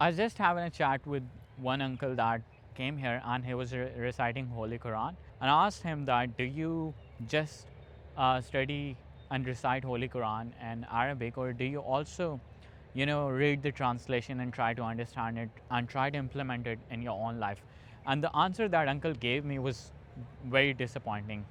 I was just having a chat with one uncle that came here and he was reciting Holy Quran. And I asked him that, do you just study and recite Holy Quran in Arabic, or do you also, read the translation and try to understand it and try to implement it in your own life? And the answer that uncle gave me was very disappointing.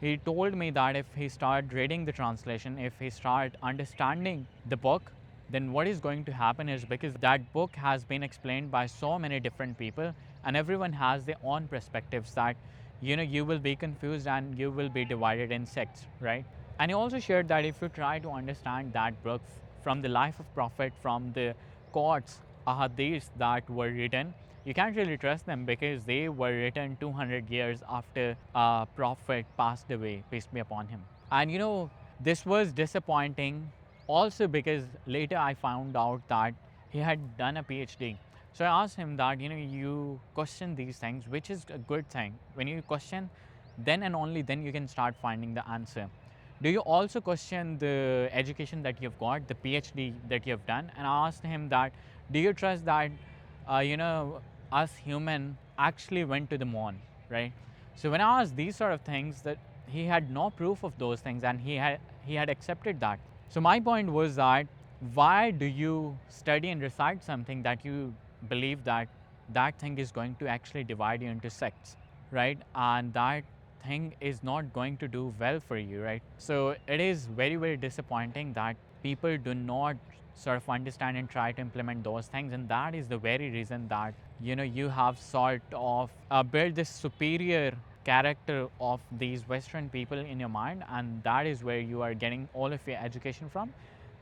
He told me that if he started reading the translation, if he started understanding the book, then what is going to happen is, because that book has been explained by so many different people and everyone has their own perspectives, that you will be confused and you will be divided in sects, right? And he also shared that if you try to understand that book from the life of Prophet, from the quotes, ahadiths that were written, you can't really trust them because they were written 200 years after Prophet passed away, peace be upon him. And this was disappointing also because later I found out that he had done a PhD. So I asked him that, you question these things, which is a good thing. When you question, then and only then you can start finding the answer. Do you also question the education that you've got, the PhD that you've done? And I asked him that, do you trust that, us human actually went to the moon, right? So when I asked these sort of things, that he had no proof of those things and he had accepted that. So my point was that, why do you study and recite something that you believe that that thing is going to actually divide you into sects, right? And that thing is not going to do well for you, right? So it is very, very disappointing that people do not sort of understand and try to implement those things. And that is the very reason that, you have sort of built this superior character of these Western people in your mind, and that is where you are getting all of your education from.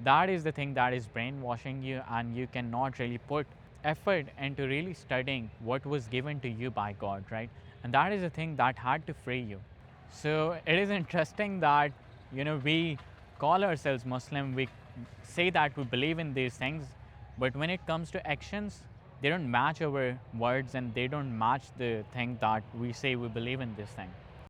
That is the thing that is brainwashing you, and you cannot really put effort into really studying what was given to you by God, right? And that is the thing that had to free you. So it is interesting that, we call ourselves Muslim, we say that we believe in these things, but when it comes to actions, they don't match our words and they don't match the thing that we say we believe in this thing.